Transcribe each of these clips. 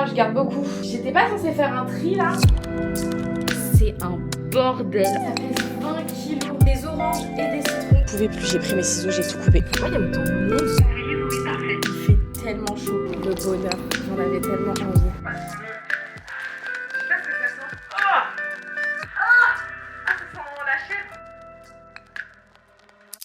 moi, je garde beaucoup. J'étais pas censée faire un tri là. C'est un bordel. Ça pèse 20 kilos. Des oranges et des citrons. Je pouvais plus, j'ai pris mes ciseaux, j'ai tout coupé. Pourquoi il y a autant de monde? Il fait tellement chaud. Le bonheur, j'en avais tellement envie.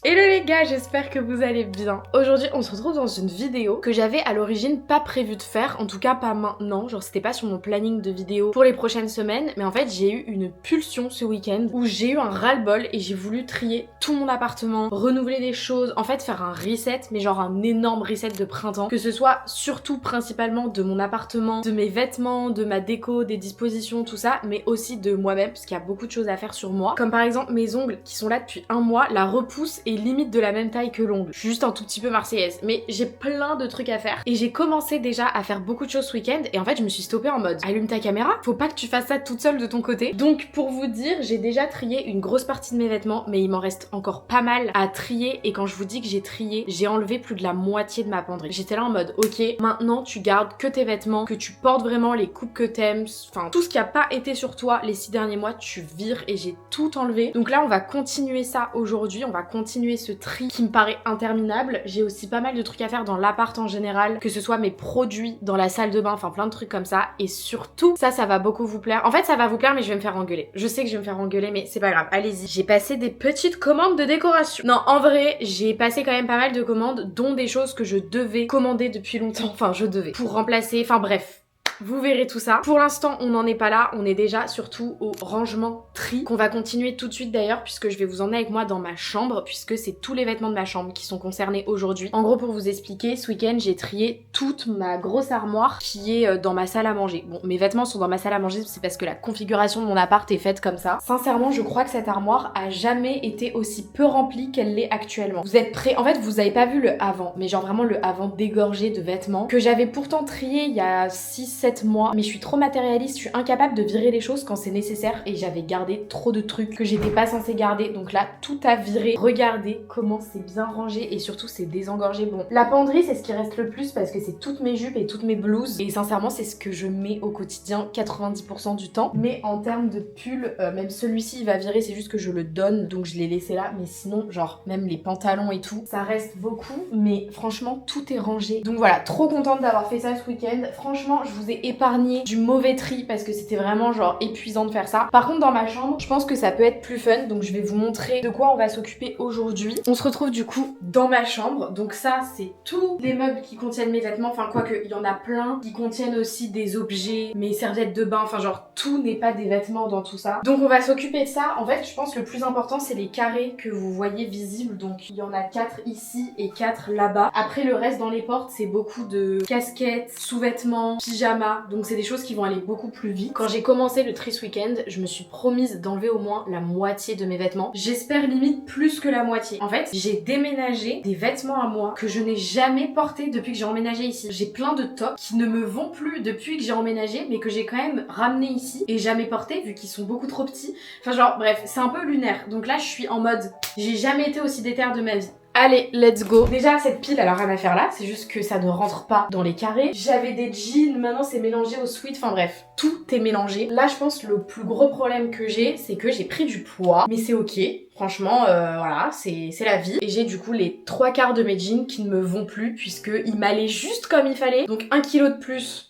Hello les gars, j'espère que vous allez bien. Aujourd'hui on se retrouve dans une vidéo que j'avais à l'origine pas prévu de faire, en tout cas pas maintenant, genre c'était pas sur mon planning de vidéo pour les prochaines semaines, mais en fait j'ai eu une pulsion ce week-end où j'ai eu un ras-le-bol et j'ai voulu trier tout mon appartement, renouveler des choses, en fait faire un reset, mais genre un énorme reset de printemps, que ce soit surtout principalement de mon appartement, de mes vêtements, de ma déco, des dispositions, tout ça, mais aussi de moi-même, parce qu'il y a beaucoup de choses à faire sur moi, comme par exemple mes ongles qui sont là depuis un mois, la repousse est limite de la même taille que l'ongle. Je suis juste un tout petit peu marseillaise, mais j'ai plein de trucs à faire et j'ai commencé déjà à faire beaucoup de choses ce week-end et en fait je me suis stoppée en mode allume ta caméra, faut pas que tu fasses ça toute seule de ton côté. Donc pour vous dire, j'ai déjà trié une grosse partie de mes vêtements, mais il m'en reste encore pas mal à trier et quand je vous dis que j'ai trié, j'ai enlevé plus de la moitié de ma penderie. J'étais là en mode ok, maintenant tu gardes que tes vêtements, que tu portes vraiment les coupes que t'aimes, enfin tout ce qui a pas été sur toi les 6 derniers mois, tu vires et j'ai tout enlevé. Donc là on va continuer ça aujourd'hui, on va continuer ce tri qui me paraît interminable. J'ai aussi pas mal de trucs à faire dans l'appart en général, que ce soit mes produits dans la salle de bain, enfin plein de trucs comme ça. Et surtout, ça va beaucoup vous plaire. En fait, ça va vous plaire, mais je vais me faire engueuler. Je sais que je vais me faire engueuler, mais c'est pas grave. Allez-y. J'ai passé des petites commandes de décoration. Non, en vrai, j'ai passé quand même pas mal de commandes, dont des choses que je devais commander depuis longtemps. Enfin, je devais. Pour remplacer, enfin bref. Vous verrez tout ça. Pour l'instant, on n'en est pas là. On est déjà surtout au rangement tri, qu'on va continuer tout de suite d'ailleurs, puisque je vais vous emmener avec moi dans ma chambre, puisque c'est tous les vêtements de ma chambre qui sont concernés aujourd'hui. En gros, pour vous expliquer, ce week-end, j'ai trié toute ma grosse armoire qui est dans ma salle à manger. Bon, mes vêtements sont dans ma salle à manger, c'est parce que la configuration de mon appart est faite comme ça. Sincèrement, je crois que cette armoire a jamais été aussi peu remplie qu'elle l'est actuellement. Vous êtes prêts? En fait, vous avez pas vu le avant, mais genre vraiment le avant dégorgé de vêtements, que j'avais pourtant trié il y a 6-7 mois, mais je suis trop matérialiste, je suis incapable de virer les choses quand c'est nécessaire et j'avais gardé trop de trucs que j'étais pas censée garder, donc là tout a viré. Regardez comment c'est bien rangé et surtout c'est désengorgé. Bon, la penderie c'est ce qui reste le plus parce que c'est toutes mes jupes et toutes mes blouses et sincèrement c'est ce que je mets au quotidien 90% du temps, mais en termes de pull, même celui-ci il va virer, c'est juste que je le donne donc je l'ai laissé là, mais sinon genre même les pantalons et tout, ça reste beaucoup, mais franchement tout est rangé. Donc voilà, trop contente d'avoir fait ça ce week-end. Franchement je vous ai épargné du mauvais tri parce que c'était vraiment genre épuisant de faire ça. Par contre dans ma chambre, je pense que ça peut être plus fun, donc je vais vous montrer de quoi on va s'occuper aujourd'hui. On se retrouve du coup dans ma chambre, donc ça c'est tous les meubles qui contiennent mes vêtements, enfin quoique il y en a plein qui contiennent aussi des objets, mes serviettes de bain, enfin genre tout n'est pas des vêtements dans tout ça. Donc on va s'occuper de ça. En fait je pense que le plus important c'est les carrés que vous voyez visibles, donc il y en a 4 ici et 4 là-bas. Après le reste dans les portes c'est beaucoup de casquettes, sous-vêtements, pyjamas, donc c'est des choses qui vont aller beaucoup plus vite. Quand j'ai commencé le tri ce week-end, je me suis promise d'enlever au moins la moitié de mes vêtements. J'espère limite plus que la moitié. En fait, j'ai déménagé des vêtements à moi que je n'ai jamais portés depuis que j'ai emménagé ici. J'ai plein de tops qui ne me vont plus depuis que j'ai emménagé, mais que j'ai quand même ramené ici et jamais portés vu qu'ils sont beaucoup trop petits. Enfin genre bref, c'est un peu lunaire. Donc là, je suis en mode, j'ai jamais été aussi déter de ma vie. Allez, let's go. Déjà, cette pile, elle a rien à faire là, c'est juste que ça ne rentre pas dans les carrés. J'avais des jeans, maintenant c'est mélangé au sweat, enfin bref, tout est mélangé. Là, je pense que le plus gros problème que j'ai, c'est que j'ai pris du poids, mais c'est ok. Franchement, voilà, c'est la vie. Et j'ai du coup les 3/4 de mes jeans qui ne me vont plus, puisqu'ils m'allaient juste comme il fallait. Donc 1 kilo de plus.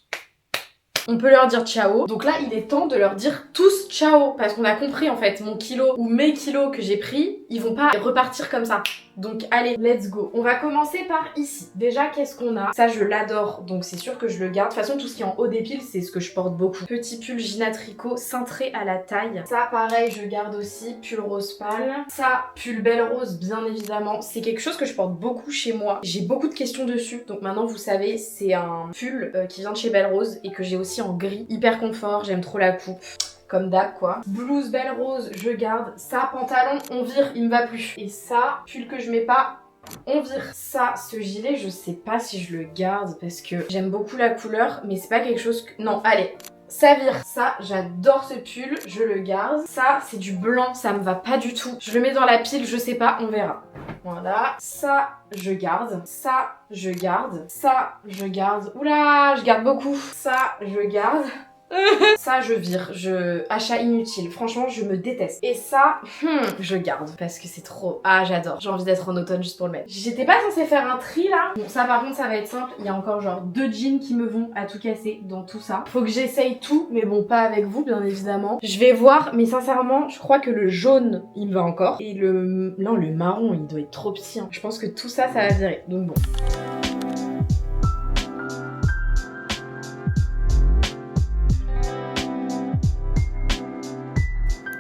On peut leur dire ciao. Donc là, il est temps de leur dire tous ciao. Parce qu'on a compris en fait, mon kilo ou mes kilos que j'ai pris, ils vont pas repartir comme ça. Donc allez, let's go. On va commencer par ici. Déjà, qu'est-ce qu'on a? Ça, je l'adore, donc c'est sûr que je le garde. De toute façon, tout ce qui est en haut des piles, c'est ce que je porte beaucoup. Petit pull Gina Tricot cintré à la taille. Ça, pareil, je garde aussi. Pull rose pâle. Ça, pull belle rose, bien évidemment. C'est quelque chose que je porte beaucoup chez moi. J'ai beaucoup de questions dessus. Donc maintenant, vous savez, c'est un pull qui vient de chez Belle Rose et que j'ai aussi en gris. Hyper confort, j'aime trop la coupe. Comme d'hab quoi. Blouse belle rose, je garde. Ça, pantalon, on vire, il me va plus. Et ça, pull que je mets pas, on vire. Ça, ce gilet, je sais pas si je le garde parce que j'aime beaucoup la couleur, mais c'est pas quelque chose que... Non, allez. Ça vire. Ça, j'adore ce pull, je le garde. Ça, c'est du blanc, ça me va pas du tout. Je le mets dans la pile, je sais pas, on verra. Voilà, ça je garde, ça je garde, ça je garde. Oula, je garde beaucoup. Ça je garde. Ça je vire, achat inutile, franchement je me déteste. Et ça, je garde parce que c'est trop, ah j'adore, j'ai envie d'être en automne juste pour le mettre. J'étais pas censée faire un tri là. Bon ça par contre ça va être simple, il y a encore genre 2 jeans qui me vont à tout casser dans tout ça. Faut que j'essaye tout, mais bon pas avec vous bien évidemment. Je vais voir, mais sincèrement je crois que le jaune il me va encore. Et non le marron il doit être trop petit hein. Je pense que tout ça ça va virer, donc bon.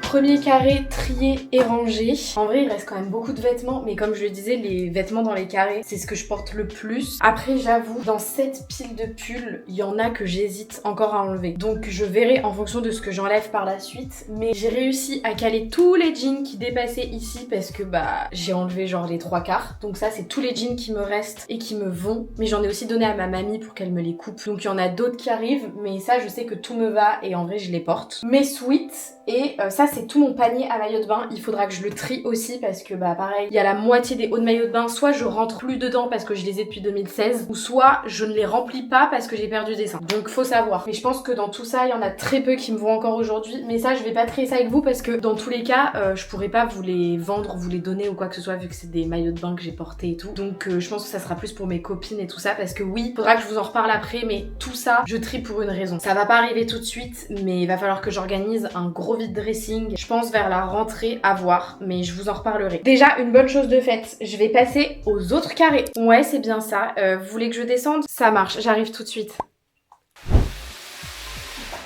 Premier carré trié et rangé. En vrai, il reste quand même beaucoup de vêtements, mais comme je le disais, les vêtements dans les carrés, c'est ce que je porte le plus. Après, j'avoue, dans cette pile de pulls, il y en a que j'hésite encore à enlever. Donc, je verrai en fonction de ce que j'enlève par la suite. Mais j'ai réussi à caler tous les jeans qui dépassaient ici parce que j'ai enlevé genre les 3/4. Donc ça, c'est tous les jeans qui me restent et qui me vont. Mais j'en ai aussi donné à ma mamie pour qu'elle me les coupe. Donc, il y en a d'autres qui arrivent, mais ça, je sais que tout me va et en vrai, je les porte. Mes sweats et ça, c'est tout mon panier à maillot de bain. Il faudra que je le trie aussi parce que pareil, il y a la moitié des hauts de maillot de bain, soit je rentre plus dedans parce que je les ai depuis 2016, ou soit je ne les remplis pas parce que j'ai perdu des seins. Donc faut savoir. Mais je pense que dans tout ça, il y en a très peu qui me vont encore aujourd'hui. Mais ça, je vais pas trier ça avec vous parce que dans tous les cas, je pourrais pas vous les vendre, vous les donner ou quoi que ce soit vu que c'est des maillots de bain que j'ai portés et tout. Donc je pense que ça sera plus pour mes copines et tout ça parce que oui, faudra que je vous en reparle après, mais tout ça, je trie pour une raison. Ça va pas arriver tout de suite, mais il va falloir que j'organise un gros vide dressing. Je pense vers la rentrée à voir, mais je vous en reparlerai. Déjà, une bonne chose de faite, je vais passer aux autres carrés. Ouais, c'est bien ça. Vous voulez que je descende? Ça marche, j'arrive tout de suite.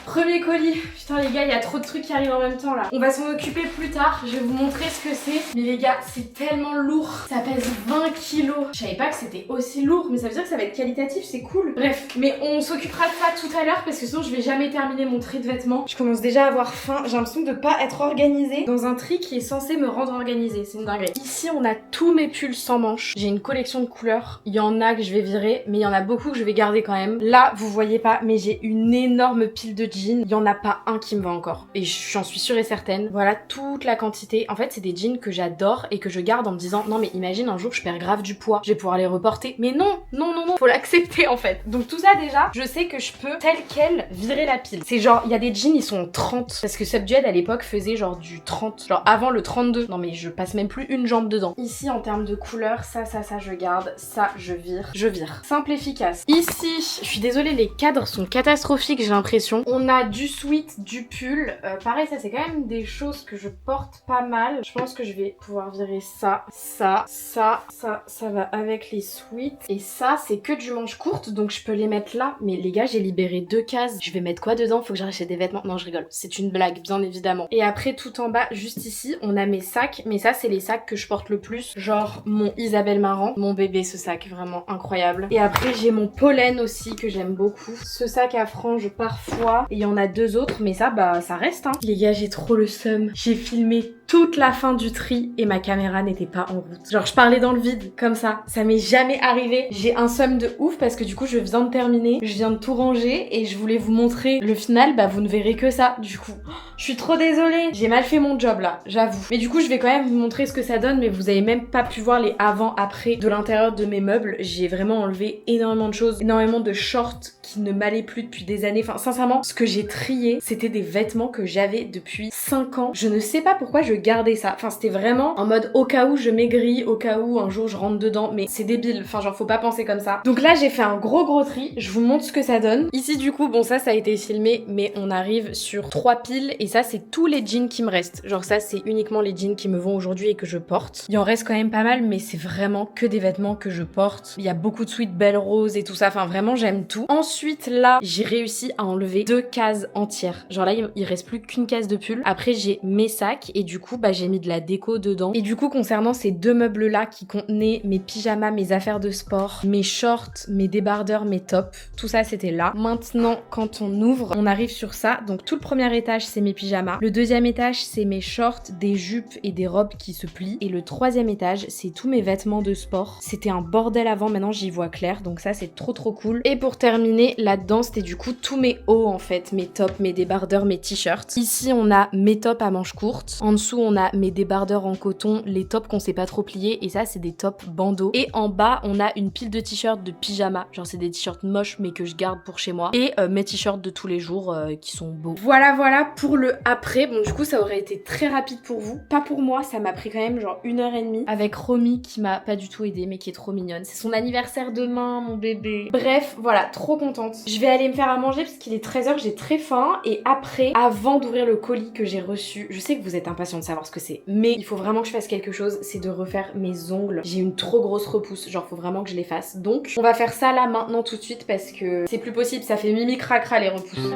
Premier colis. Putain les gars, il y a trop de trucs qui arrivent en même temps là. On va s'en occuper plus tard, je vais vous montrer ce que c'est. Mais les gars, c'est tellement lourd. Ça pèse 20 kilos. Je savais pas que c'était aussi lourd, mais ça veut dire que ça va être qualitatif, c'est cool. Bref, mais on s'occupera de ça tout à l'heure parce que sinon je vais jamais terminer mon tri de vêtements. Je commence déjà à avoir faim. J'ai l'impression de pas être organisée dans un tri qui est censé me rendre organisée. C'est une dinguerie. Ici, on a tous mes pulls sans manches. J'ai une collection de couleurs. Il y en a que je vais virer, mais il y en a beaucoup que je vais garder quand même. Là, vous voyez pas, mais j'ai une énorme pile de jeans. Il y en a pas un qui me va encore. Et j'en suis sûre et certaine. Voilà toute la quantité. En fait, c'est des jeans que j'adore et que je garde en me disant non mais imagine un jour je perds grave du poids. Je vais pouvoir les reporter. Mais non, non, non, non. Faut l'accepter en fait. Donc tout ça déjà, je sais que je peux tel quel virer la pile. C'est genre, il y a des jeans, ils sont 30. Parce que Subdued à l'époque faisait genre du 30. Genre avant le 32. Non mais je passe même plus une jambe dedans. Ici en termes de couleurs, ça je garde. Ça je vire. Je vire. Simple, efficace. Ici, je suis désolée, les cadres sont catastrophiques j'ai l'impression. On a du sweat, du pull. Pareil, ça c'est quand même des choses que je porte pas mal. Je pense que je vais pouvoir virer ça, ça va avec les sweats. Et ça, c'est que du manche courte, donc je peux les mettre là. Mais les gars, j'ai libéré 2 cases. Je vais mettre quoi dedans? Faut que j'achète des vêtements. Non, je rigole. C'est une blague, bien évidemment. Et après, tout en bas, juste ici, on a mes sacs. Mais ça, c'est les sacs que je porte le plus. Genre mon Isabelle Marant. Mon bébé, ce sac, vraiment incroyable. Et après, j'ai mon pollen aussi, que j'aime beaucoup. Ce sac à franges, parfois. Et il y en a 2 autres, mais ça, ça reste, hein. Les gars, j'ai trop le seum. J'ai filmé toute la fin du tri et ma caméra n'était pas en route. Genre, je parlais dans le vide, comme ça. Ça m'est jamais arrivé. J'ai un seum de ouf parce que du coup, je viens de terminer. Je viens de tout ranger et je voulais vous montrer le final. Vous ne verrez que ça, du coup. Je suis trop désolée. J'ai mal fait mon job, là, j'avoue. Mais du coup, je vais quand même vous montrer ce que ça donne, mais vous avez même pas pu voir les avant-après de l'intérieur de mes meubles. J'ai vraiment enlevé énormément de choses, énormément de shorts qui ne m'allaient plus depuis des années. Enfin, sincèrement, ce que j'ai trié, c'était des vêtements que j'avais depuis 5 ans. Je ne sais pas pourquoi je gardais ça. Enfin, c'était vraiment en mode au cas où je maigris, au cas où un jour je rentre dedans, mais c'est débile. Enfin, genre, faut pas penser comme ça. Donc là, j'ai fait un gros tri. Je vous montre ce que ça donne. Ici, du coup, bon, ça a été filmé, mais on arrive sur 3 piles et ça, c'est tous les jeans qui me restent. Genre, ça, c'est uniquement les jeans qui me vont aujourd'hui et que je porte. Il en reste quand même pas mal, mais c'est vraiment que des vêtements que je porte. Il y a beaucoup de sweat belle rose et tout ça. Enfin, vraiment, j'aime tout. Ensuite, là, j'ai réussi à enlever 2 cases entières. Genre là, il reste plus qu'une case de pull. Après, j'ai mes sacs et du coup, j'ai mis de la déco dedans. Et du coup, concernant ces 2 meubles-là qui contenaient mes pyjamas, mes affaires de sport, mes shorts, mes débardeurs, mes tops, tout ça, c'était là. Maintenant, quand on ouvre, on arrive sur ça. Donc, tout le premier étage, c'est mes pyjamas. Le deuxième étage, c'est mes shorts, des jupes et des robes qui se plient. Et le troisième étage, c'est tous mes vêtements de sport. C'était un bordel avant, maintenant j'y vois clair. Donc ça, c'est trop cool. Et pour terminer, là-dedans, c'était du coup tous mes hauts en fait. Mes tops, mes débardeurs, mes t-shirts. Ici, on a mes tops à manches courtes. En dessous, dessous on a mes débardeurs en coton, les tops qu'on sait pas trop plier et ça c'est des tops bandeaux. Et en bas on a une pile de t-shirts de pyjama, genre c'est des t-shirts moches mais que je garde pour chez moi. Et mes t-shirts de tous les jours qui sont beaux. Voilà pour le après. Bon du coup ça aurait été très rapide pour vous. Pas pour moi, ça m'a pris quand même genre 1h30. Avec Romy qui m'a pas du tout aidée mais qui est trop mignonne. C'est son anniversaire demain mon bébé. Bref, voilà, trop contente. Je vais aller me faire à manger parce qu'il est 13h, j'ai très faim. Et après, avant d'ouvrir le colis que j'ai reçu, je sais que vous êtes impatients de savoir ce que c'est, mais il faut vraiment que je fasse quelque chose, c'est de refaire mes ongles. J'ai une trop grosse repousse, genre faut vraiment que je les fasse. Donc on va faire ça là maintenant tout de suite parce que c'est plus possible, ça fait mimi cracra les repousses.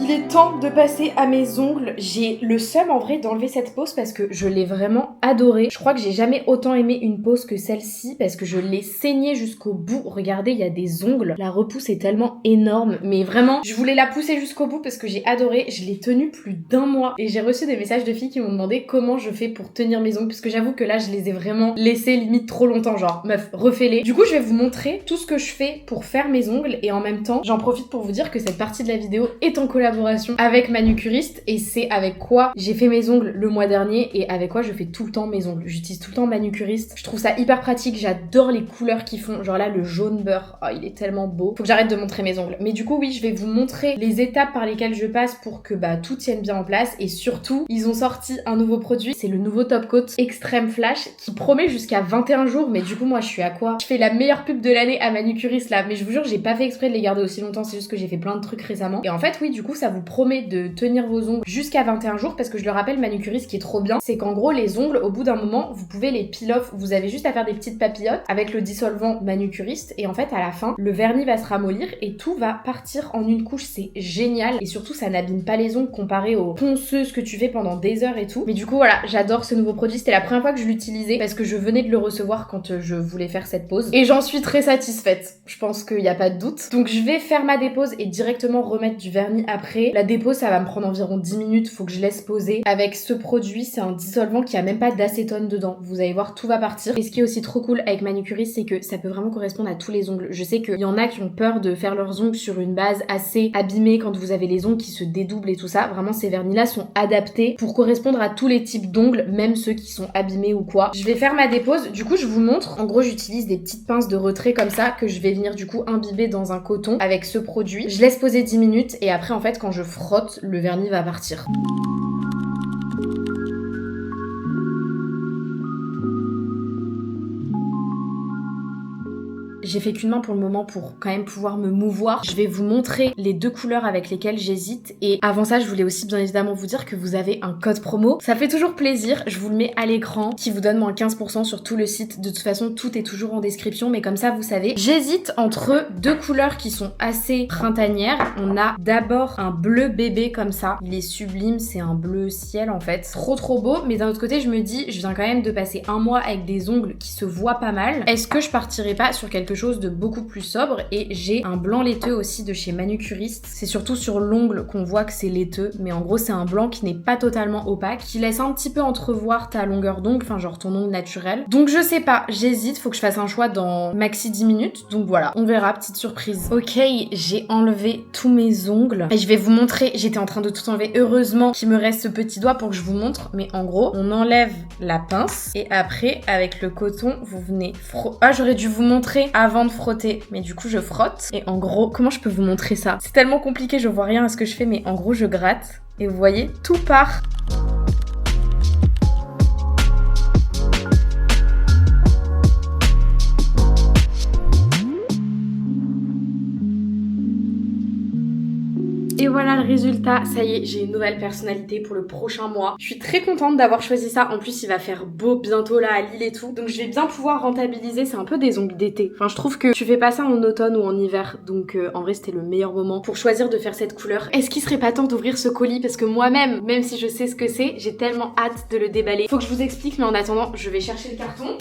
Il est temps de passer à mes ongles. J'ai le seum en vrai d'enlever cette pose parce que je l'ai vraiment adorée. Je crois que j'ai jamais autant aimé une pose que celle-ci parce que je l'ai saignée jusqu'au bout. Regardez, il y a des ongles. La repousse est tellement énorme. Mais vraiment, je voulais la pousser jusqu'au bout parce que j'ai adoré. Je l'ai tenue plus d'1 mois. Et j'ai reçu des messages de filles qui m'ont demandé comment je fais pour tenir mes ongles. Parce que j'avoue que là, je les ai vraiment laissés limite trop longtemps. Genre, meuf, refais-les. Du coup, je vais vous montrer tout ce que je fais pour faire mes ongles. Et en même temps, j'en profite pour vous dire que cette partie de la vidéo est en collaboration avec Manucuriste et c'est avec quoi j'ai fait mes ongles le mois dernier et avec quoi je fais tout le temps mes ongles. J'utilise tout le temps Manucuriste. Je trouve ça hyper pratique, j'adore les couleurs qu'ils font. Genre là, le jaune beurre, oh, il est tellement beau. Faut que j'arrête de montrer mes ongles. Mais du coup, oui, je vais vous montrer les étapes par lesquelles je passe pour que tout tienne bien en place et surtout, ils ont sorti un nouveau produit. C'est le nouveau Top Coat Extreme Flash qui promet jusqu'à 21 jours. Mais du coup, moi, je suis à quoi? Je fais la meilleure pub de l'année à Manucuriste là. Mais je vous jure, j'ai pas fait exprès de les garder aussi longtemps. C'est juste que j'ai fait plein de trucs récemment. Et en fait, oui, du coup, ça vous promet de tenir vos ongles jusqu'à 21 jours parce que je le rappelle, Manucuriste, ce qui est trop bien, c'est qu'en gros, les ongles, au bout d'un moment, vous pouvez les peel off. Vous avez juste à faire des petites papillotes avec le dissolvant Manucuriste et en fait, à la fin, le vernis va se ramollir et tout va partir en une couche. C'est génial et surtout, ça n'abîme pas les ongles comparé aux ponceuses que tu fais pendant des heures et tout. Mais du coup, voilà, j'adore ce nouveau produit. C'était la première fois que je l'utilisais parce que je venais de le recevoir quand je voulais faire cette pose et j'en suis très satisfaite. Je pense qu'il n'y a pas de doute. Donc, je vais faire ma dépose et directement remettre du vernis après. La dépose, ça va me prendre environ 10 minutes, faut que je laisse poser. Avec ce produit, c'est un dissolvant qui a même pas d'acétone dedans. Vous allez voir, tout va partir. Et ce qui est aussi trop cool avec Manucuriste, c'est que ça peut vraiment correspondre à tous les ongles. Je sais qu'il y en a qui ont peur de faire leurs ongles sur une base assez abîmée quand vous avez les ongles qui se dédoublent et tout ça. Vraiment, ces vernis-là sont adaptés pour correspondre à tous les types d'ongles, même ceux qui sont abîmés ou quoi. Je vais faire ma dépose. Du coup, je vous montre. En gros, j'utilise des petites pinces de retrait comme ça que je vais venir du coup imbiber dans un coton avec ce produit. Je laisse poser 10 minutes et après, en fait, quand je frotte, le vernis va partir. J'ai fait qu'une main pour le moment pour quand même pouvoir me mouvoir. Je vais vous montrer les 2 couleurs avec lesquelles j'hésite. Et avant ça, je voulais aussi bien évidemment vous dire que vous avez un code promo. Ça fait toujours plaisir. Je vous le mets à l'écran qui vous donne moins 15% sur tout le site. De toute façon, tout est toujours en description. Mais comme ça, vous savez. J'hésite entre 2 couleurs qui sont assez printanières. On a d'abord un bleu bébé comme ça. Il est sublime. C'est un bleu ciel en fait. Trop beau. Mais d'un autre côté, je me dis, je viens quand même de passer 1 mois avec des ongles qui se voient pas mal. Est-ce que je partirais pas sur quelque chose de beaucoup plus sobre? Et j'ai un blanc laiteux aussi de chez Manucuriste. C'est surtout sur l'ongle qu'on voit que c'est laiteux, mais en gros c'est un blanc qui n'est pas totalement opaque, qui laisse un petit peu entrevoir ta longueur d'ongle, enfin genre ton ongle naturel. Donc je sais pas, j'hésite, faut que je fasse un choix dans maxi 10 minutes, donc voilà, on verra, petite surprise. Ok, j'ai enlevé tous mes ongles et je vais vous montrer, j'étais en train de tout enlever, heureusement qu'il me reste ce petit doigt pour que je vous montre, mais en gros on enlève la pince et après avec le coton vous venez j'aurais dû vous montrer avant de frotter, mais du coup je frotte et en gros, comment je peux vous montrer ça? C'est tellement compliqué, je vois rien à ce que je fais, mais en gros je gratte et vous voyez, tout part. Et voilà le résultat, ça y est, j'ai une nouvelle personnalité pour le prochain mois. Je suis très contente d'avoir choisi ça, en plus il va faire beau bientôt là à Lille et tout. Donc je vais bien pouvoir rentabiliser, c'est un peu des ongles d'été. Enfin je trouve que tu fais pas ça en automne ou en hiver, donc en vrai c'était le meilleur moment pour choisir de faire cette couleur. Est-ce qu'il serait pas temps d'ouvrir ce colis? Parce que moi-même, même si je sais ce que c'est, j'ai tellement hâte de le déballer. Faut que je vous explique, mais en attendant, je vais chercher le carton.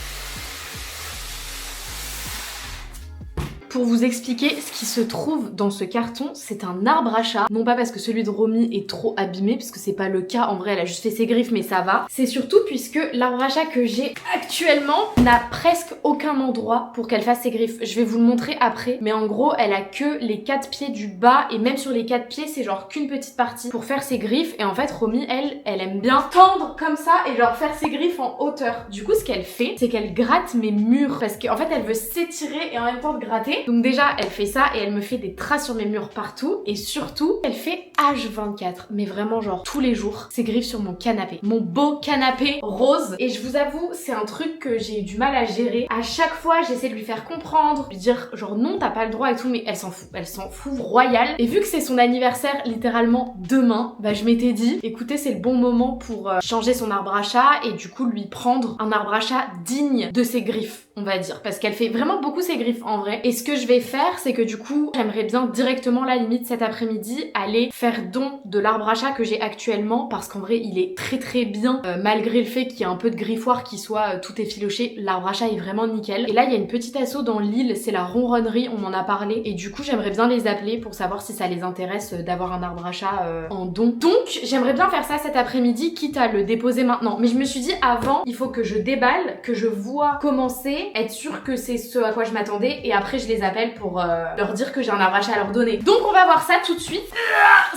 pour vous expliquer ce qui se trouve dans ce carton, c'est un arbre à chat. Non pas parce que celui de Romy est trop abîmé, puisque c'est pas le cas, en vrai elle a juste fait ses griffes mais ça va. C'est surtout puisque l'arbre à chat que j'ai actuellement n'a presque aucun endroit pour qu'elle fasse ses griffes. Je vais vous le montrer après, mais en gros elle a que les 4 pieds du bas, et même sur les 4 pieds c'est genre qu'une petite partie pour faire ses griffes. Et en fait Romy elle aime bien tendre comme ça et genre faire ses griffes en hauteur. Du coup ce qu'elle fait, c'est qu'elle gratte mes murs, parce qu'en fait elle veut s'étirer et en même temps de gratter. Donc déjà elle fait ça et elle me fait des traces sur mes murs partout, et surtout elle fait H24, mais vraiment genre tous les jours, ses griffes sur mon canapé, mon beau canapé rose. Et je vous avoue, c'est un truc que j'ai eu du mal à gérer. À chaque fois j'essaie de lui faire comprendre, lui dire genre non t'as pas le droit et tout, mais elle s'en fout royal. Et vu que c'est son anniversaire littéralement demain, bah je m'étais dit écoutez c'est le bon moment pour changer son arbre à chat, et du coup lui prendre un arbre à chat digne de ses griffes, on va dire, parce qu'elle fait vraiment beaucoup ses griffes en vrai. Et ce que je vais faire, c'est que du coup j'aimerais bien directement la limite cet après-midi aller faire don de l'arbre à chat que j'ai actuellement, parce qu'en vrai il est très bien, malgré le fait qu'il y ait un peu de griffoir qui soit tout effiloché, l'arbre à chat est vraiment nickel. Et là il y a une petite asso dans l'île, c'est la Ronronnerie, on m'en a parlé, et du coup j'aimerais bien les appeler pour savoir si ça les intéresse d'avoir un arbre à chat en don. Donc j'aimerais bien faire ça cet après-midi, quitte à le déposer maintenant. Mais je me suis dit avant, il faut que je déballe, que je vois commencer, être sûre que c'est ce à quoi je m'attendais, et après je les appelle pour leur dire que j'ai un arbre à chat à leur donner. Donc on va voir ça tout de suite.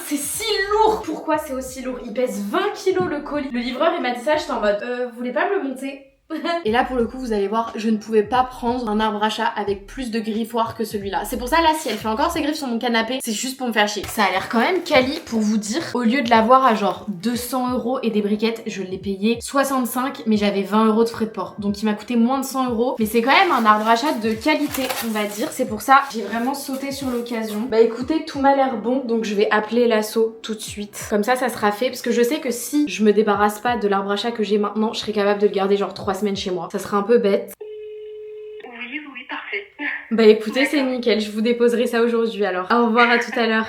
C'est si lourd. Pourquoi c'est aussi lourd? Il pèse 20 kilos le colis. Le livreur il m'a dit ça, j'étais en mode vous voulez pas me le monter? Et là pour le coup vous allez voir, je ne pouvais pas prendre un arbre à chat avec plus de griffoirs que celui-là. C'est pour ça là si elle fait encore ses griffes sur mon canapé, c'est juste pour me faire chier. Ça a l'air quand même quali pour vous dire. Au lieu de l'avoir à genre 200 € et des briquettes, je l'ai payé 65, mais j'avais 20 € de frais de port. Donc il m'a coûté moins de 100 €. Mais c'est quand même un arbre à chat de qualité on va dire. C'est pour ça j'ai vraiment sauté sur l'occasion. Bah écoutez, tout m'a l'air bon, donc je vais appeler l'asso tout de suite. Comme ça sera fait, parce que je sais que si je me débarrasse pas de l'arbre à chat que j'ai maintenant, je serais capable de le garder genre 3 semaines chez moi. Ça serait un peu bête. Oui, parfait. Bah écoutez, c'est nickel, je vous déposerai ça aujourd'hui alors. Au revoir, à tout à l'heure.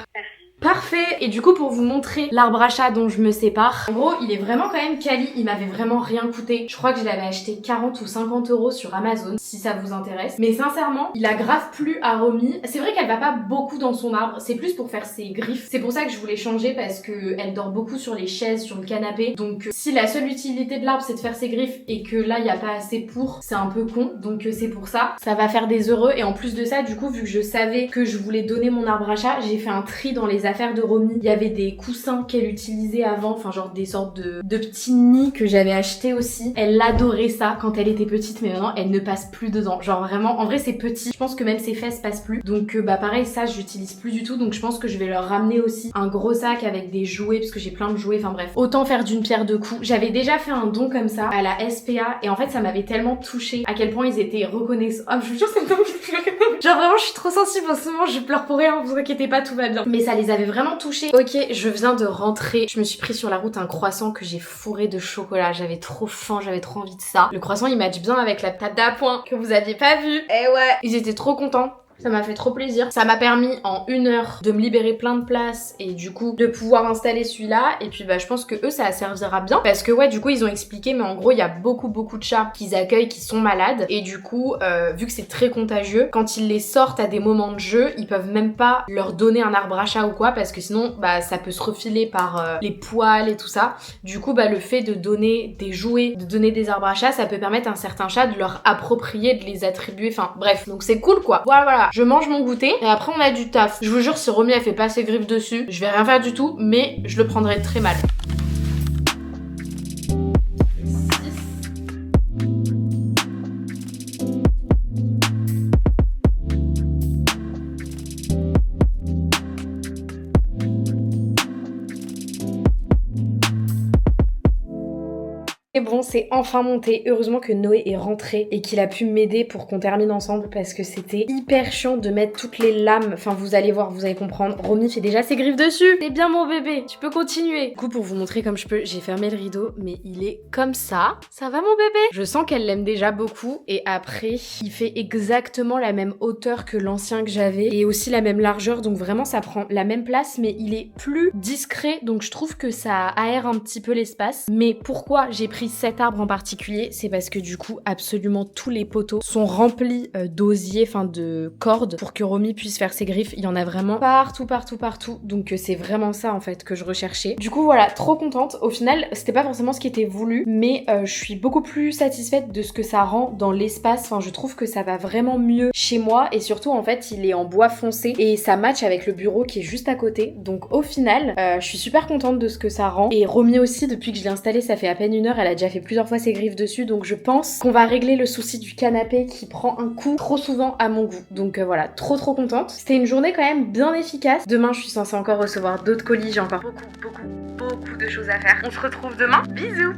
Parfait. Et du coup pour vous montrer l'arbre à chat dont je me sépare, en gros il est vraiment quand même quali, il m'avait vraiment rien coûté. Je crois que je l'avais acheté 40 ou 50 € sur Amazon si ça vous intéresse. Mais sincèrement il a grave plu à Romy. C'est vrai qu'elle va pas beaucoup dans son arbre, c'est plus pour faire ses griffes. C'est pour ça que je voulais changer, parce que elle dort beaucoup sur les chaises, sur le canapé. Donc si la seule utilité de l'arbre c'est de faire ses griffes et que là il y a pas assez pour, c'est un peu con. Donc c'est pour ça. Ça va faire des heureux. Et en plus de ça du coup vu que je savais que je voulais donner mon arbre à chat, j'ai fait un tri dans les affaires de Romy. Il y avait des coussins qu'elle utilisait avant, enfin genre des sortes de petits nids que j'avais acheté aussi. Elle adorait ça quand elle était petite, mais maintenant elle ne passe plus dedans. Genre vraiment, en vrai c'est petit. Je pense que même ses fesses passent plus. Donc bah pareil, ça j'utilise plus du tout. Donc je pense que je vais leur ramener aussi un gros sac avec des jouets, parce que j'ai plein de jouets. Enfin bref, autant faire d'une pierre deux coups. J'avais déjà fait un don comme ça à la SPA et en fait ça m'avait tellement touchée à quel point ils étaient reconnaissants. Ah je vous jure ça me donne envie de pleurer. Genre vraiment je suis trop sensible en ce moment, je pleure pour rien, vous inquiétez pas, tout va bien. Mais ça les avait vraiment touchée. Ok, je viens de rentrer, je me suis pris sur la route un croissant que j'ai fourré de chocolat, j'avais trop faim, j'avais trop envie de ça. Le croissant il match bien avec la tarte d'appoint que vous aviez pas vu. Eh ouais, ils étaient trop contents. Ça m'a fait trop plaisir. Ça m'a permis en 1 heure de me libérer plein de place et du coup de pouvoir installer celui-là. Et puis bah je pense que eux ça servira bien, parce que ouais du coup ils ont expliqué, mais en gros il y a beaucoup de chats qu'ils accueillent qui sont malades, et du coup vu que c'est très contagieux, quand ils les sortent à des moments de jeu, ils peuvent même pas leur donner un arbre à chat ou quoi, parce que sinon bah ça peut se refiler par les poils et tout ça. Du coup bah le fait de donner des jouets, de donner des arbres à chat, ça peut permettre à un certain chat de leur approprier, de les attribuer, enfin bref, donc c'est cool quoi. Voilà. Je mange mon goûter et après on a du taf. Je vous jure, si Romy elle fait pas ses griffes dessus, je vais rien faire du tout, mais je le prendrai très mal. Et bon, c'est enfin monté. Heureusement que Noé est rentré et qu'il a pu m'aider pour qu'on termine ensemble, parce que c'était hyper chiant de mettre toutes les lames. Enfin, vous allez voir, vous allez comprendre. Romy fait déjà ses griffes dessus. C'est bien mon bébé, tu peux continuer. Du coup, pour vous montrer comme je peux, j'ai fermé le rideau, mais il est comme ça. Ça va mon bébé? Je sens qu'elle l'aime déjà beaucoup. Et après, il fait exactement la même hauteur que l'ancien que j'avais et aussi la même largeur. Donc vraiment, ça prend la même place, mais il est plus discret. Donc je trouve que ça aère un petit peu l'espace. Mais pourquoi j'ai pris pris cet arbre en particulier, c'est parce que du coup absolument tous les poteaux sont remplis d'osier, enfin de cordes pour que Romy puisse faire ses griffes. Il y en a vraiment partout, donc c'est vraiment ça en fait que je recherchais. Du coup voilà, trop contente. Au final c'était pas forcément ce qui était voulu, mais je suis beaucoup plus satisfaite de ce que ça rend dans l'espace. Enfin je trouve que ça va vraiment mieux chez moi, et surtout en fait il est en bois foncé et ça match avec le bureau qui est juste à côté. Donc au final je suis super contente de ce que ça rend, et Romy aussi, depuis que je l'ai installé ça fait à peine 1 heure, elle a déjà fait plusieurs fois ses griffes dessus, donc je pense qu'on va régler le souci du canapé qui prend un coup trop souvent à mon goût. Donc voilà, trop contente. C'était une journée quand même bien efficace. Demain je suis censée encore recevoir d'autres colis, j'ai encore beaucoup de choses à faire. On se retrouve demain, bisous.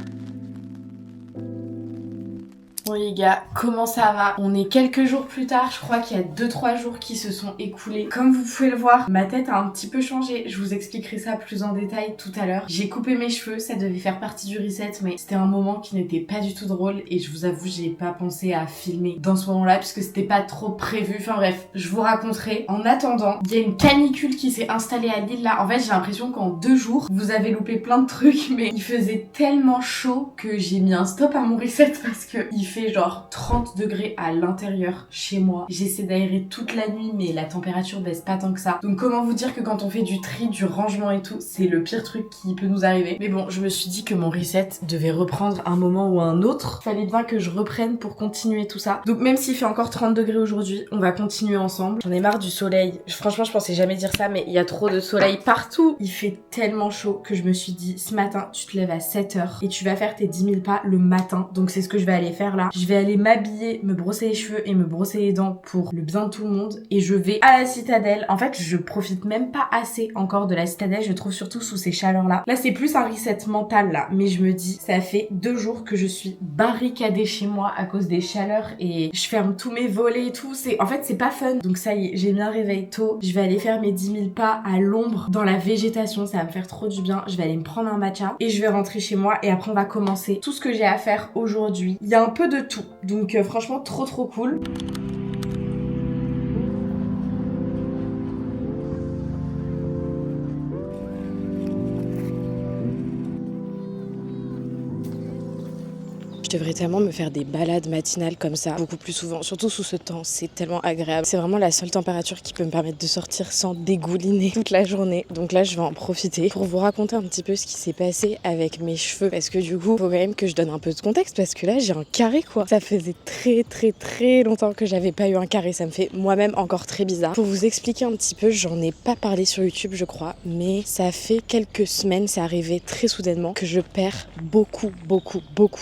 Bon les gars, comment ça va? On est quelques jours plus tard, je crois qu'il y a 2-3 jours qui se sont écoulés. Comme vous pouvez le voir, ma tête a un petit peu changé, je vous expliquerai ça plus en détail tout à l'heure. J'ai coupé mes cheveux, ça devait faire partie du reset, mais c'était un moment qui n'était pas du tout drôle, et je vous avoue j'ai pas pensé à filmer dans ce moment là puisque c'était pas trop prévu. Enfin bref, je vous raconterai. En attendant, il y a une canicule qui s'est installée à Lille là. En fait j'ai l'impression qu'en 2 jours vous avez loupé plein de trucs, mais il faisait tellement chaud que j'ai mis un stop à mon reset parce que il fait genre 30 degrés à l'intérieur chez moi. J'essaie d'aérer toute la nuit mais la température baisse pas tant que ça. Donc comment vous dire que quand on fait du tri, du rangement et tout, c'est le pire truc qui peut nous arriver. Mais bon, je me suis dit que mon reset devait reprendre un moment ou un autre. Fallait bien que je reprenne pour continuer tout ça. Donc même s'il fait encore 30 degrés aujourd'hui, on va continuer ensemble. J'en ai marre du soleil. Franchement, je pensais jamais dire ça, mais il y a trop de soleil partout. Il fait tellement chaud que je me suis dit, ce matin, tu te lèves à 7h et tu vas faire tes 10 000 pas le matin. Donc c'est ce que je vais aller faire là. Je vais aller m'habiller, me brosser les cheveux et me brosser les dents pour le bien de tout le monde, et je vais à la Citadelle. En fait je profite même pas assez encore de la Citadelle, je trouve, surtout sous ces chaleurs là. Là c'est plus un reset mental là, mais je me dis ça fait 2 jours que je suis barricadée chez moi à cause des chaleurs et je ferme tous mes volets et tout. En fait c'est pas fun. Donc ça y est, j'ai mis un réveil tôt, je vais aller faire mes 10 000 pas à l'ombre dans la végétation, ça va me faire trop du bien. Je vais aller me prendre un matcha et je vais rentrer chez moi, et après on va commencer tout ce que j'ai à faire aujourd'hui. Il y a un peu de tout. Donc franchement trop cool. Je devrais tellement me faire des balades matinales comme ça, beaucoup plus souvent, surtout sous ce temps, c'est tellement agréable. C'est vraiment la seule température qui peut me permettre de sortir sans dégouliner toute la journée. Donc là, je vais en profiter pour vous raconter un petit peu ce qui s'est passé avec mes cheveux, parce que du coup, faut quand même que je donne un peu de contexte, parce que là, j'ai un carré quoi. Ça faisait très longtemps que j'avais pas eu un carré, ça me fait moi-même encore très bizarre. Pour vous expliquer un petit peu, j'en ai pas parlé sur YouTube, je crois, mais ça fait quelques semaines, c'est arrivé très soudainement, que je perds beaucoup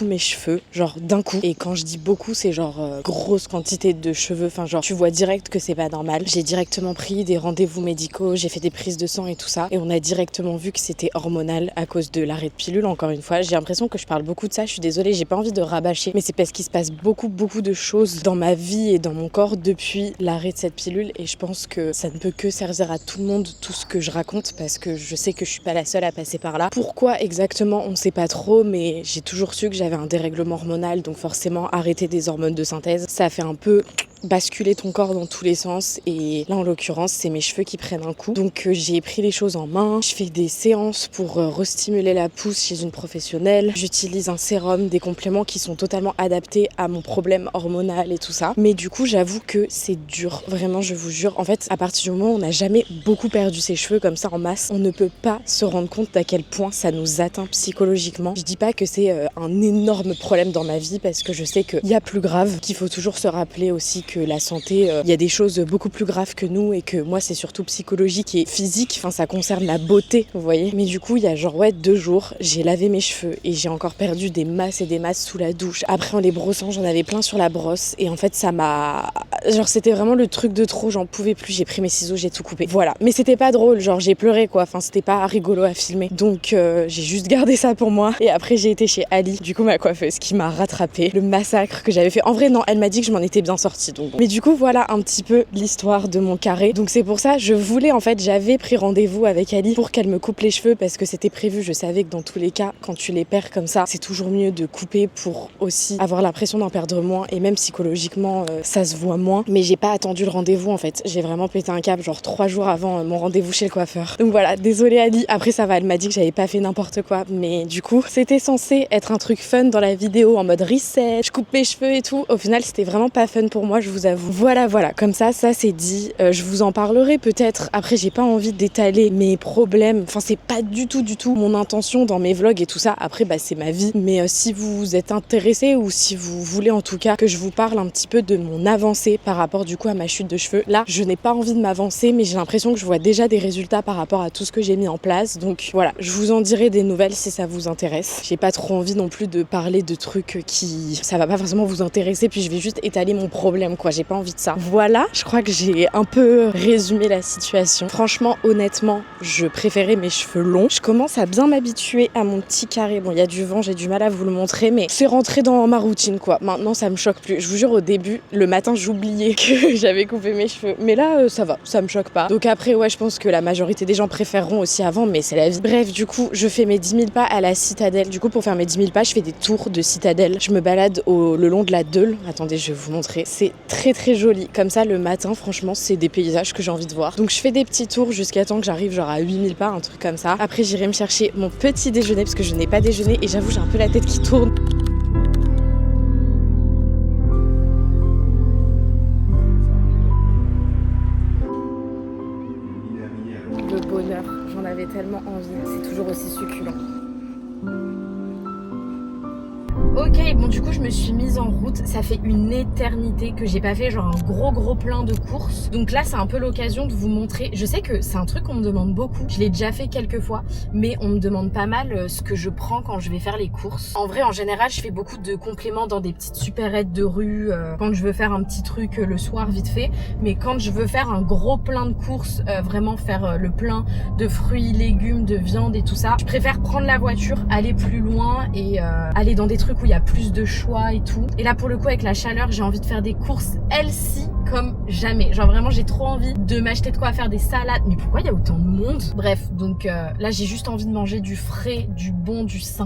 mes cheveux. Genre d'un coup, et quand je dis beaucoup, c'est genre grosse quantité de cheveux, enfin genre tu vois direct que c'est pas normal. J'ai directement pris des rendez-vous médicaux, j'ai fait des prises de sang et tout ça, et on a directement vu que c'était hormonal à cause de l'arrêt de pilule. Encore une fois, j'ai l'impression que je parle beaucoup de ça, je suis désolée, j'ai pas envie de rabâcher, mais c'est parce qu'il se passe beaucoup de choses dans ma vie et dans mon corps depuis l'arrêt de cette pilule, et je pense que ça ne peut que servir à tout le monde, tout ce que je raconte, parce que je sais que je suis pas la seule à passer par là. Pourquoi exactement, on sait pas trop, mais j'ai toujours su que j'avais un dérèglement hormonal, donc forcément arrêter des hormones de synthèse, ça fait un peu basculer ton corps dans tous les sens, et là en l'occurrence c'est mes cheveux qui prennent un coup. Donc j'ai pris les choses en main, je fais des séances pour restimuler la pousse chez une professionnelle, j'utilise un sérum, des compléments qui sont totalement adaptés à mon problème hormonal et tout ça, mais du coup j'avoue que c'est dur, vraiment je vous jure. En fait à partir du moment où on n'a jamais beaucoup perdu ses cheveux comme ça en masse, on ne peut pas se rendre compte d'à quel point ça nous atteint psychologiquement. Je dis pas que c'est un énorme problème dans ma vie, parce que je sais qu'il y a plus grave, qu'il faut toujours se rappeler aussi que la santé, il y a des choses beaucoup plus graves que nous, et que moi c'est surtout psychologique et physique, enfin ça concerne la beauté, vous voyez. Mais du coup il y a genre 2 jours, j'ai lavé mes cheveux et j'ai encore perdu des masses et des masses sous la douche. Après en les brossant, j'en avais plein sur la brosse, et en fait ça m'a... Genre c'était vraiment le truc de trop, j'en pouvais plus, j'ai pris mes ciseaux, j'ai tout coupé. Voilà, mais c'était pas drôle, genre j'ai pleuré quoi, enfin c'était pas rigolo à filmer. Donc j'ai juste gardé ça pour moi, et après j'ai été chez Ali, du coup ma coiffeuse, qui m'a rattrapé le massacre que j'avais fait. En vrai non, elle m'a dit que je m'en étais bien sortie, Mais du coup voilà un petit peu l'histoire de mon carré. Donc c'est pour ça je voulais en fait, j'avais pris rendez-vous avec Ali pour qu'elle me coupe les cheveux parce que c'était prévu. Je savais que dans tous les cas quand tu les perds comme ça c'est toujours mieux de couper pour aussi avoir l'impression d'en perdre moins et même psychologiquement ça se voit moins. Mais j'ai pas attendu le rendez-vous en fait, j'ai vraiment pété un câble genre 3 jours avant mon rendez-vous chez le coiffeur. Donc voilà, désolée Ali, après ça va, elle m'a dit que j'avais pas fait n'importe quoi, mais du coup c'était censé être un truc fun dans la vidéo en mode reset, je coupe mes cheveux et tout. Au final c'était vraiment pas fun pour moi, je vous avoue. Voilà, comme ça c'est dit. Je vous en parlerai peut-être. Après j'ai pas envie d'étaler mes problèmes, enfin c'est pas du tout mon intention dans mes vlogs et tout ça. Après c'est ma vie, mais si vous êtes intéressé ou si vous voulez en tout cas que je vous parle un petit peu de mon avancée par rapport du coup à ma chute de cheveux, là je n'ai pas envie de m'avancer, mais j'ai l'impression que je vois déjà des résultats par rapport à tout ce que j'ai mis en place. Donc voilà, je vous en dirai des nouvelles si ça vous intéresse. J'ai pas trop envie non plus de parler de trucs qui ça va pas forcément vous intéresser, puis je vais juste étaler mon problème quoi, j'ai pas envie de ça. Voilà, je crois que j'ai un peu résumé la situation. Franchement, honnêtement, je préférais mes cheveux longs. Je commence à bien m'habituer à mon petit carré. Bon, il y a du vent, j'ai du mal à vous le montrer, mais c'est rentré dans ma routine quoi. Maintenant, ça me choque plus. Je vous jure, au début, le matin, j'oubliais que j'avais coupé mes cheveux. Mais là, ça va, ça me choque pas. Donc après, ouais, je pense que la majorité des gens préféreront aussi avant, mais c'est la vie. Bref, du coup, je fais mes 10 000 pas à la Citadelle. Du coup, pour faire mes 10 000 pas, je fais des tours de Citadelle. Je me balade le long de la Deule. Attendez, je vais vous montrer. C'est très joli. Comme ça, le matin, franchement, c'est des paysages que j'ai envie de voir. Donc je fais des petits tours jusqu'à temps que j'arrive genre à 8 000 pas, un truc comme ça. Après, j'irai me chercher mon petit déjeuner parce que je n'ai pas déjeuné et j'avoue, j'ai un peu la tête qui tourne. Le bonheur, j'en avais tellement envie. C'est toujours aussi succulent. Ok, bon du coup je me suis mise en route, ça fait une éternité que j'ai pas fait genre un gros plein de courses. Donc là c'est un peu l'occasion de vous montrer, je sais que c'est un truc qu'on me demande beaucoup, je l'ai déjà fait quelques fois, mais on me demande pas mal ce que je prends quand je vais faire les courses. En vrai en général je fais beaucoup de compléments dans des petites supérettes de rue, quand je veux faire un petit truc le soir vite fait, mais quand je veux faire un gros plein de courses, vraiment faire le plein de fruits, légumes, de viande et tout ça, je préfère prendre la voiture, aller plus loin et aller dans des trucs où il y a plus de choix et tout. Et là pour le coup avec la chaleur j'ai envie de faire des courses healthy comme jamais. Genre vraiment j'ai trop envie de m'acheter de quoi faire des salades. Mais pourquoi il y a autant de monde? Bref, donc là j'ai juste envie de manger du frais, du bon, du sain.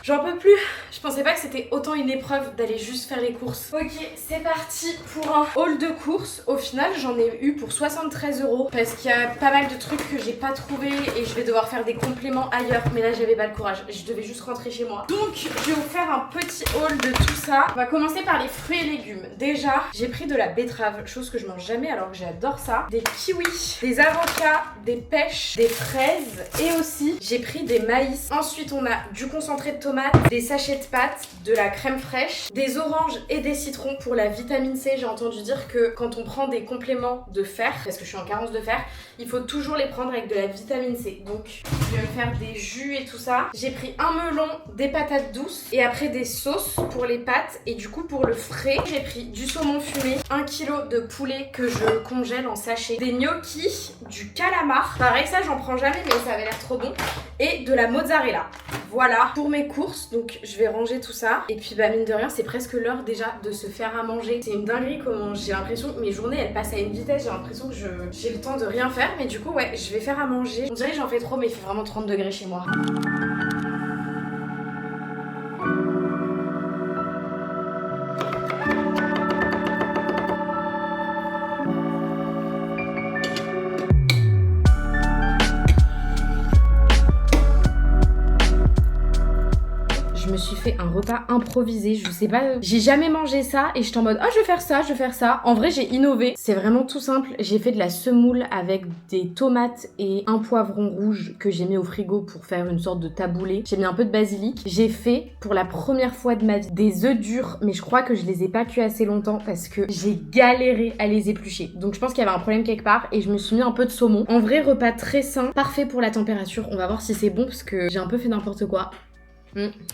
J'en peux plus. Je pensais pas que c'était autant une épreuve d'aller juste faire les courses. Ok, c'est parti pour un haul de courses. Au final, j'en ai eu pour 73 € parce qu'il y a pas mal de trucs que j'ai pas trouvé et je vais devoir faire des compléments ailleurs. Mais là, j'avais pas le courage. Je devais juste rentrer chez moi. Donc, je vais vous faire un petit haul de tout ça. On va commencer par les fruits et légumes. Déjà, j'ai pris de la betterave, chose que je mange jamais alors que j'adore ça. Des kiwis, des avocats, des pêches, des fraises et aussi, j'ai pris des maïs. Ensuite, on a du concentré de tomates, des sachets de pâtes, de la crème fraîche, des oranges et des citrons pour la vitamine C. J'ai entendu dire que quand on prend des compléments de fer, parce que je suis en carence de fer, il faut toujours les prendre avec de la vitamine C. Donc je vais me faire des jus et tout ça. J'ai pris un melon, des patates douces et après des sauces pour les pâtes. Et du coup pour le frais, j'ai pris du saumon fumé, 1 kg de poulet que je congèle en sachet, des gnocchis, du calamar. Pareil, ça j'en prends jamais mais ça avait l'air trop bon. Et de la mozzarella. Voilà pour mes courses, donc je vais ranger tout ça. Et puis bah mine de rien, c'est presque l'heure déjà de se faire à manger. C'est une dinguerie comment j'ai l'impression que mes journées elles passent à une vitesse. J'ai l'impression que j'ai le temps de rien faire. Mais du coup ouais, je vais faire à manger. On dirait que j'en fais trop mais il fait vraiment 30 degrés chez moi. Je me suis fait un repas improvisé, je sais pas, j'ai jamais mangé ça et j'étais en mode je vais faire ça, je vais faire ça. En vrai j'ai innové, c'est vraiment tout simple. J'ai fait de la semoule avec des tomates et un poivron rouge que j'ai mis au frigo pour faire une sorte de taboulé. J'ai mis un peu de basilic. J'ai fait pour la première fois de ma vie des œufs durs, mais je crois que je les ai pas cuits assez longtemps parce que j'ai galéré à les éplucher. Donc je pense qu'il y avait un problème quelque part et je me suis mis un peu de saumon. En vrai repas très sain, parfait pour la température. On va voir si c'est bon parce que j'ai un peu fait n'importe quoi.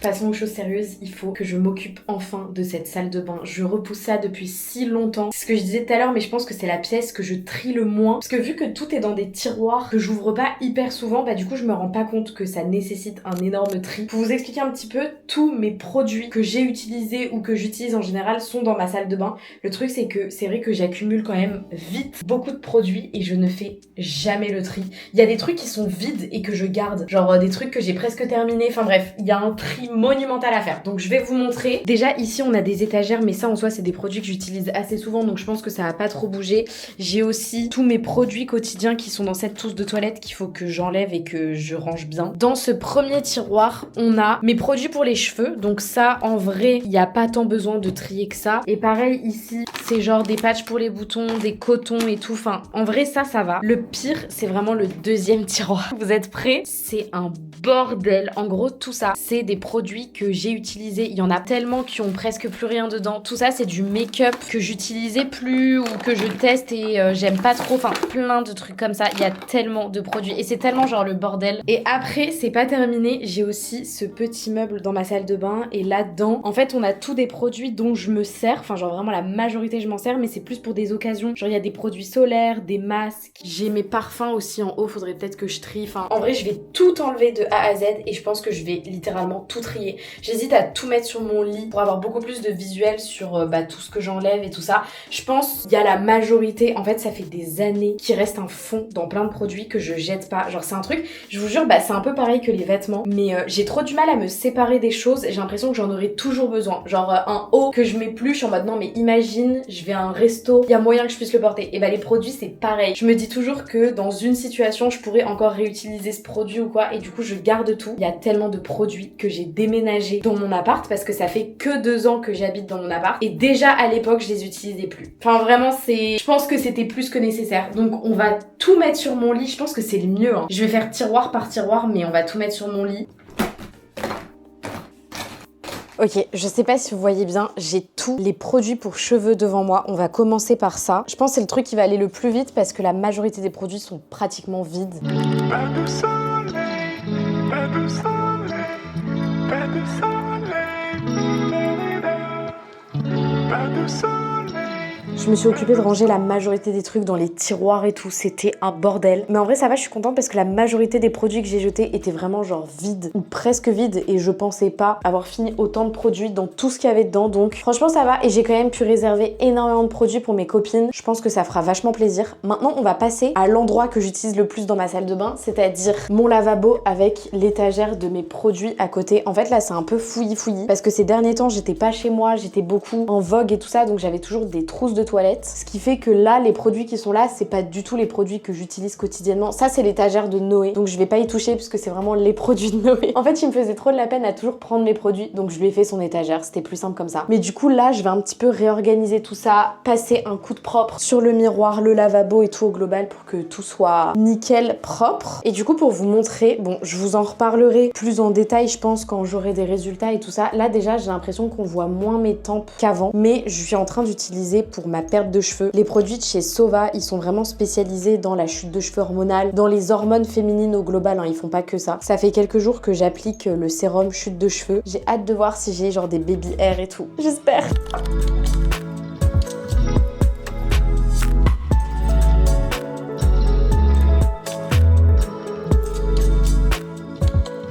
Passons aux choses sérieuses, il faut que je m'occupe enfin de cette salle de bain. Je repousse ça depuis si longtemps. C'est ce que je disais tout à l'heure, mais je pense que c'est la pièce que je trie le moins. Parce que vu que tout est dans des tiroirs que j'ouvre pas hyper souvent, bah du coup je me rends pas compte que ça nécessite un énorme tri. Pour vous expliquer un petit peu, tous mes produits que j'ai utilisés ou que j'utilise en général sont dans ma salle de bain. Le truc c'est que c'est vrai que j'accumule quand même vite beaucoup de produits et je ne fais jamais le tri. Il y a des trucs qui sont vides et que je garde, genre des trucs que j'ai presque terminés. Enfin bref, il y a un tri monumental à faire. Donc je vais vous montrer. Déjà ici on a des étagères, mais ça en soi c'est des produits que j'utilise assez souvent, donc je pense que ça va pas trop bouger. J'ai aussi tous mes produits quotidiens qui sont dans cette trousse de toilette qu'il faut que j'enlève et que je range bien. Dans ce premier tiroir, on a mes produits pour les cheveux. Donc ça, en vrai, il n'y a pas tant besoin de trier que ça. Et pareil ici, c'est genre des patchs pour les boutons, des cotons et tout. Enfin, en vrai, ça va. Le pire, c'est vraiment le deuxième tiroir. Vous êtes prêts? C'est un bordel. En gros, tout ça, c'est des produits que j'ai utilisés. Il y en a tellement qui ont presque plus rien dedans. Tout ça, c'est du make-up que j'utilisais plus ou que je teste et j'aime pas trop. Enfin, plein de trucs comme ça. Il y a tellement de produits et c'est tellement genre le bordel. Et après, c'est pas terminé. J'ai aussi ce petit meuble dans ma salle de bain et là-dedans, en fait, on a tous des produits dont je me sers. Enfin, genre vraiment la majorité, je m'en sers, mais c'est plus pour des occasions. Genre, il y a des produits solaires, des masques. J'ai mes parfums aussi en haut. Faudrait peut-être que je trie. Enfin, en vrai, je vais tout enlever de A à Z et je pense que je vais littéralement tout trier. J'hésite à tout mettre sur mon lit pour avoir beaucoup plus de visuel sur tout ce que j'enlève et tout ça. Je pense qu'il y a la majorité. En fait, ça fait des années qu'il reste un fond dans plein de produits que je jette pas. Genre, c'est un truc, je vous jure, c'est un peu pareil que les vêtements. Mais j'ai trop du mal à me séparer des choses. J'ai l'impression que j'en aurai toujours besoin. Genre, un haut que je mets plus, je suis en mode non, mais imagine, je vais à un resto, il y a moyen que je puisse le porter. Et les produits, c'est pareil. Je me dis toujours que dans une situation, je pourrais encore réutiliser ce produit ou quoi. Et du coup, je garde tout. Il y a tellement de produits que j'ai déménagé dans mon appart parce que ça fait que 2 ans que j'habite dans mon appart. Et déjà à l'époque, je les utilisais plus. Enfin, vraiment, je pense que c'était plus que nécessaire. Donc, on va tout mettre sur mon lit. Je pense que c'est le mieux. Je vais faire tiroir par tiroir, mais on va tout mettre sur mon lit. Ok, je sais pas si vous voyez bien, j'ai tous les produits pour cheveux devant moi. On va commencer par ça. Je pense que c'est le truc qui va aller le plus vite parce que la majorité des produits sont pratiquement vides. Pas de soleil, pas de soleil, pas de soleil, pas de soleil. Je me suis occupée de ranger la majorité des trucs dans les tiroirs et tout, c'était un bordel. Mais en vrai ça va, je suis contente parce que la majorité des produits que j'ai jetés étaient vraiment genre vides ou presque vides et je pensais pas avoir fini autant de produits dans tout ce qu'il y avait dedans. Donc franchement ça va et j'ai quand même pu réserver énormément de produits pour mes copines. Je pense que ça fera vachement plaisir. Maintenant on va passer à l'endroit que j'utilise le plus dans ma salle de bain, c'est-à-dire mon lavabo avec l'étagère de mes produits à côté. En fait là c'est un peu fouillis parce que ces derniers temps j'étais pas chez moi, j'étais beaucoup en vogue et tout ça, donc j'avais toujours des trousses de toilette. Ce qui fait que là, les produits qui sont là, c'est pas du tout les produits que j'utilise quotidiennement. Ça, c'est l'étagère de Noé. Donc je vais pas y toucher puisque c'est vraiment les produits de Noé. En fait, il me faisait trop de la peine à toujours prendre mes produits. Donc je lui ai fait son étagère. C'était plus simple comme ça. Mais du coup, là, je vais un petit peu réorganiser tout ça, passer un coup de propre sur le miroir, le lavabo et tout au global pour que tout soit nickel, propre. Et du coup, pour vous montrer, bon, je vous en reparlerai plus en détail, je pense, quand j'aurai des résultats et tout ça. Là, déjà, j'ai l'impression qu'on voit moins mes tempes qu'avant. Mais je suis en train d'utiliser pour ma perte de cheveux les produits de chez Sova. Ils sont vraiment spécialisés dans la chute de cheveux hormonale, dans les hormones féminines au global, ils font pas que ça. Ça fait quelques jours que j'applique le sérum chute de cheveux. J'ai hâte de voir si j'ai genre des baby hair et tout. J'espère.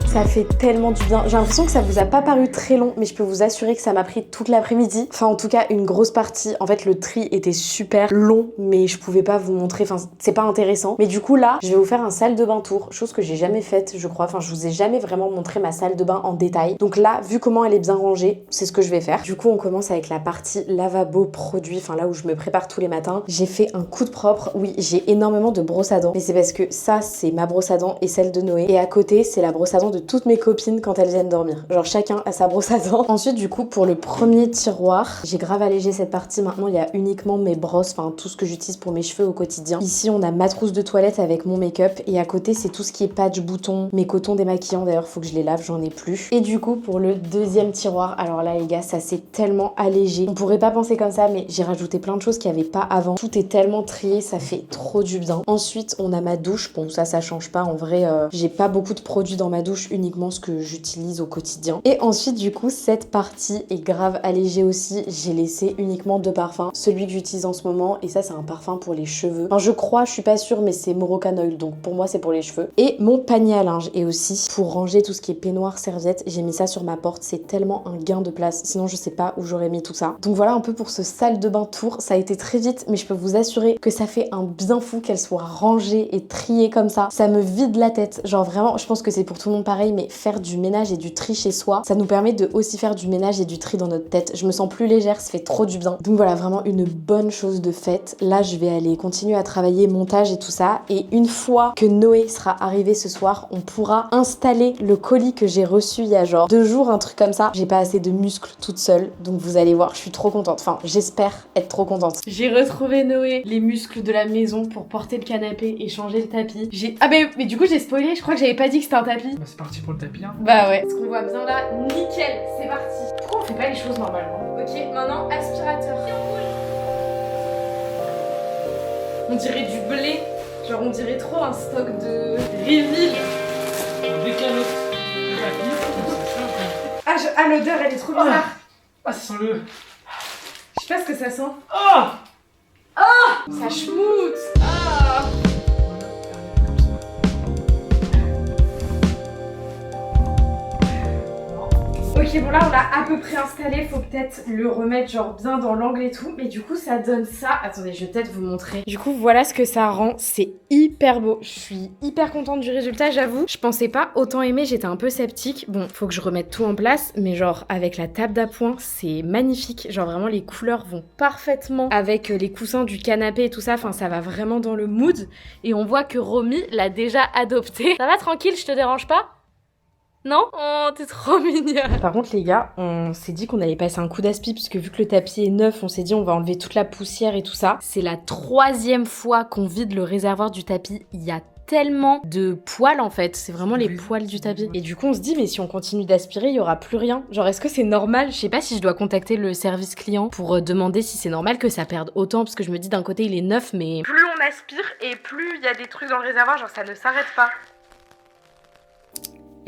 Ça fait tellement du bien. J'ai l'impression que ça vous a pas paru très long, mais je peux vous assurer que ça m'a pris toute l'après-midi. Enfin, en tout cas, une grosse partie. En fait, le tri était super long, mais je pouvais pas vous montrer. Enfin, c'est pas intéressant. Mais du coup, là, je vais vous faire un salle de bain tour, chose que j'ai jamais faite, je crois. Enfin, je vous ai jamais vraiment montré ma salle de bain en détail. Donc là, vu comment elle est bien rangée, c'est ce que je vais faire. Du coup, on commence avec la partie lavabo produit, enfin là où je me prépare tous les matins. J'ai fait un coup de propre. Oui, j'ai énormément de brosses à dents, mais c'est parce que ça, c'est ma brosse à dents et celle de Noé. Et à côté, c'est la brosse à dents de toutes mes copines quand elles viennent dormir. Genre chacun a sa brosse à dents. Ensuite du coup pour le premier tiroir, j'ai grave allégé cette partie. Maintenant il y a uniquement mes brosses, enfin tout ce que j'utilise pour mes cheveux au quotidien. Ici on a ma trousse de toilette avec mon make-up et à côté c'est tout ce qui est patch, boutons, mes cotons démaquillants. D'ailleurs faut que je les lave, j'en ai plus. Et du coup pour le deuxième tiroir, alors là les gars ça s'est tellement allégé. On pourrait pas penser comme ça mais j'ai rajouté plein de choses qu'il n'y avait pas avant. Tout est tellement trié, ça fait trop du bien. Ensuite on a ma douche. Bon ça change pas en vrai, j'ai pas beaucoup de produits dans ma douche, uniquement ce que j'utilise au quotidien. Et ensuite du coup cette partie est grave allégée aussi. J'ai laissé uniquement 2 parfums. Celui que j'utilise en ce moment, et ça c'est un parfum pour les cheveux. Enfin je crois, je suis pas sûre, mais c'est Moroccan Oil, donc pour moi c'est pour les cheveux. Et mon panier à linge, et aussi pour ranger tout ce qui est peignoir, serviette, j'ai mis ça sur ma porte. C'est tellement un gain de place, sinon je sais pas où j'aurais mis tout ça. Donc voilà un peu pour ce salle de bain tour. Ça a été très vite, mais je peux vous assurer que ça fait un bien fou qu'elle soit rangée et triée comme ça. Ça me vide la tête. Genre vraiment, je pense que c'est pour tout le monde pareil, mais faire du ménage et du tri chez soi, ça nous permet de aussi faire du ménage et du tri dans notre tête. Je me sens plus légère, ça fait trop du bien. Donc voilà, vraiment une bonne chose de faite. Là, je vais aller continuer à travailler montage et tout ça. Et une fois que Noé sera arrivé ce soir, on pourra installer le colis que j'ai reçu il y a genre 2 jours, un truc comme ça. J'ai pas assez de muscles toute seule, donc vous allez voir, je suis trop contente. Enfin, j'espère être trop contente. J'ai retrouvé Noé, les muscles de la maison pour porter le canapé et changer le tapis. Ah mais du coup j'ai spoilé, je crois que j'avais pas dit que c'était un tapis. Bah, c'est parti pour le tapis, hein. Bah ouais. Est-ce qu'on voit bien là? Nickel, c'est parti. Pourquoi on fait pas les choses normalement? Ok, maintenant aspirateur. On dirait du blé. Genre on dirait trop un stock de reveal. Ah l'odeur elle est trop bizarre. Ah, ça sent le... Je sais pas ce que ça sent. Ah, Ça schmoute. Ah. Ok bon là on l'a à peu près installé, faut peut-être le remettre genre bien dans l'angle et tout, mais du coup ça donne ça. Attendez, je vais peut-être vous montrer. Du coup voilà ce que ça rend, c'est hyper beau. Je suis hyper contente du résultat, j'avoue. Je pensais pas autant aimer, j'étais un peu sceptique. Bon, faut que je remette tout en place, mais genre avec la table d'appoint, c'est magnifique. Genre vraiment les couleurs vont parfaitement avec les coussins du canapé et tout ça, enfin ça va vraiment dans le mood. Et on voit que Romy l'a déjà adopté. Ça va tranquille, je te dérange pas ? Non? Oh, t'es trop mignonne. Par contre, les gars, on s'est dit qu'on allait passer un coup d'aspi, parce que vu que le tapis est neuf, on s'est dit on va enlever toute la poussière et tout ça. C'est la 3e fois qu'on vide le réservoir du tapis. Il y a tellement de poils en fait, c'est vraiment les poils du tapis. Et du coup on se dit mais si on continue d'aspirer, il y aura plus rien. Genre est-ce que c'est normal? Je sais pas si je dois contacter le service client pour demander si c'est normal que ça perde autant, parce que je me dis d'un côté il est neuf, mais plus on aspire et plus il y a des trucs dans le réservoir, genre ça ne s'arrête pas.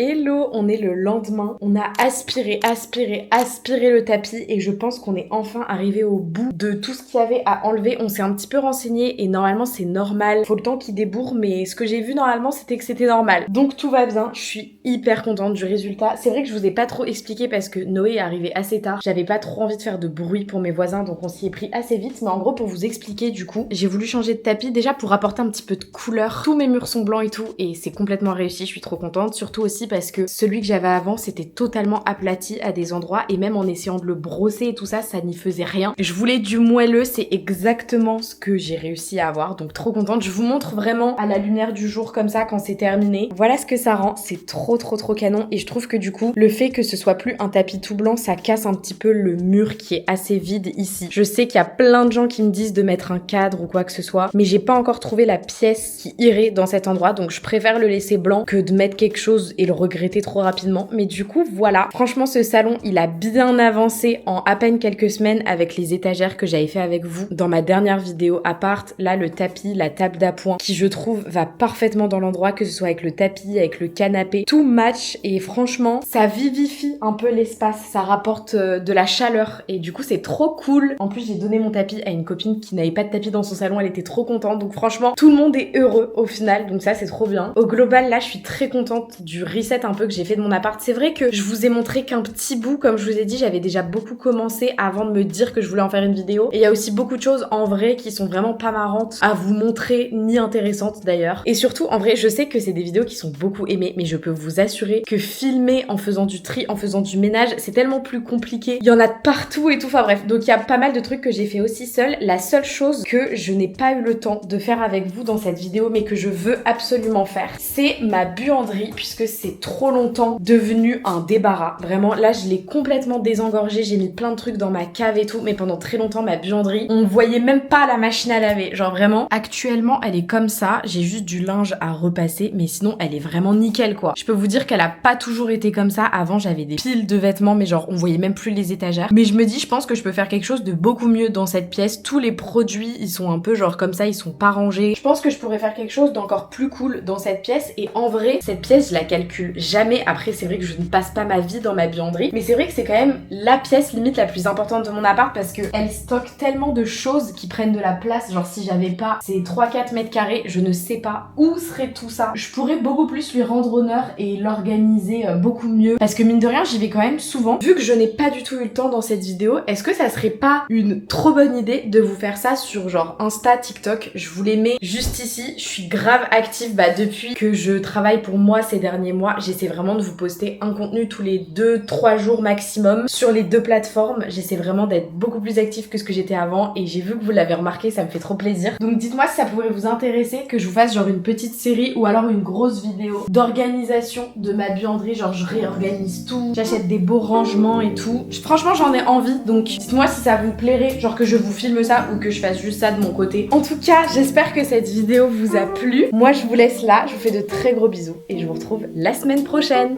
Hello, on est le lendemain, on a aspiré le tapis et je pense qu'on est enfin arrivé au bout de tout ce qu'il y avait à enlever. On s'est un petit peu renseigné et normalement c'est normal, faut le temps qu'il débourre, mais ce que j'ai vu normalement c'était que c'était normal. Donc tout va bien, je suis hyper contente du résultat. C'est vrai que je vous ai pas trop expliqué parce que Noé est arrivé assez tard, j'avais pas trop envie de faire de bruit pour mes voisins, donc on s'y est pris assez vite, mais en gros pour vous expliquer du coup, j'ai voulu changer de tapis déjà pour apporter un petit peu de couleur. Tous mes murs sont blancs et tout et c'est complètement réussi, je suis trop contente, surtout aussi parce que celui que j'avais avant c'était totalement aplati à des endroits et même en essayant de le brosser et tout ça, ça n'y faisait rien. Je voulais du moelleux, c'est exactement ce que j'ai réussi à avoir, donc trop contente. Je vous montre vraiment à la lumière du jour comme ça quand c'est terminé. Voilà ce que ça rend, c'est trop canon et je trouve que du coup le fait que ce soit plus un tapis tout blanc, ça casse un petit peu le mur qui est assez vide ici. Je sais qu'il y a plein de gens qui me disent de mettre un cadre ou quoi que ce soit, mais j'ai pas encore trouvé la pièce qui irait dans cet endroit, donc je préfère le laisser blanc que de mettre quelque chose et le regretter trop rapidement. Mais du coup voilà, franchement ce salon il a bien avancé en à peine quelques semaines avec les étagères que j'avais fait avec vous dans ma dernière vidéo appart. Là le tapis, la table d'appoint qui je trouve va parfaitement dans l'endroit, que ce soit avec le tapis, avec le canapé, tout match et franchement ça vivifie un peu l'espace, ça rapporte de la chaleur et du coup c'est trop cool. En plus j'ai donné mon tapis à une copine qui n'avait pas de tapis dans son salon, elle était trop contente, donc franchement tout le monde est heureux au final, donc ça c'est trop bien. Au global là je suis très contente du reset un peu que j'ai fait de mon appart. C'est vrai que je vous ai montré qu'un petit bout, comme je vous ai dit, j'avais déjà beaucoup commencé avant de me dire que je voulais en faire une vidéo. Et il y a aussi beaucoup de choses en vrai qui sont vraiment pas marrantes à vous montrer, ni intéressantes d'ailleurs. Et surtout, en vrai, je sais que c'est des vidéos qui sont beaucoup aimées, mais je peux vous assurer que filmer en faisant du tri, en faisant du ménage, c'est tellement plus compliqué. Il y en a de partout et tout, enfin bref. Donc il y a pas mal de trucs que j'ai fait aussi seule. La seule chose que je n'ai pas eu le temps de faire avec vous dans cette vidéo, mais que je veux absolument faire, c'est ma buanderie, puisque c'est trop longtemps devenu un débarras. Vraiment, là je l'ai complètement désengorgé, j'ai mis plein de trucs dans ma cave et tout, mais pendant très longtemps ma buanderie, on voyait même pas la machine à laver. Genre vraiment, actuellement elle est comme ça, j'ai juste du linge à repasser, mais sinon elle est vraiment nickel quoi. Je peux vous dire qu'elle a pas toujours été comme ça. Avant j'avais des piles de vêtements, mais genre on voyait même plus les étagères. Mais je me dis, je pense que je peux faire quelque chose de beaucoup mieux dans cette pièce. Tous les produits, ils sont un peu genre comme ça, ils sont pas rangés. Je pense que je pourrais faire quelque chose d'encore plus cool dans cette pièce, et en vrai, cette pièce je la calcule calcule jamais. Après c'est vrai que je ne passe pas ma vie dans ma buanderie, mais c'est vrai que c'est quand même la pièce limite la plus importante de mon appart parce que elle stocke tellement de choses qui prennent de la place. Genre si j'avais pas ces 3-4 mètres carrés, je ne sais pas où serait tout ça. Je pourrais beaucoup plus lui rendre honneur et l'organiser beaucoup mieux parce que mine de rien j'y vais quand même souvent. Vu que je n'ai pas du tout eu le temps dans cette vidéo, est-ce que ça serait pas une trop bonne idée de vous faire ça sur genre Insta, TikTok? Je vous les mets juste ici. Je suis grave active depuis que je travaille pour moi ces derniers mois. J'essaie vraiment de vous poster un contenu tous les 2-3 jours maximum sur les deux plateformes. J'essaie vraiment d'être beaucoup plus active que ce que j'étais avant et j'ai vu que vous l'avez remarqué, ça me fait trop plaisir. Donc dites-moi si ça pourrait vous intéresser que je vous fasse genre une petite série ou alors une grosse vidéo d'organisation de ma buanderie, genre je réorganise tout, j'achète des beaux rangements et tout. Franchement j'en ai envie, donc dites-moi si ça vous plairait, genre que je vous filme ça ou que je fasse juste ça de mon côté. En tout cas, j'espère que cette vidéo vous a plu. Moi je vous laisse là, je vous fais de très gros bisous et je vous retrouve la semaine prochaine.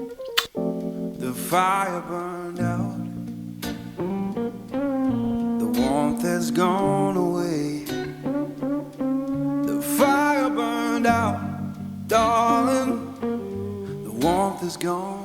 The fire burned out. The warmth has gone away. The fire burned out, darling. The warmth is gone.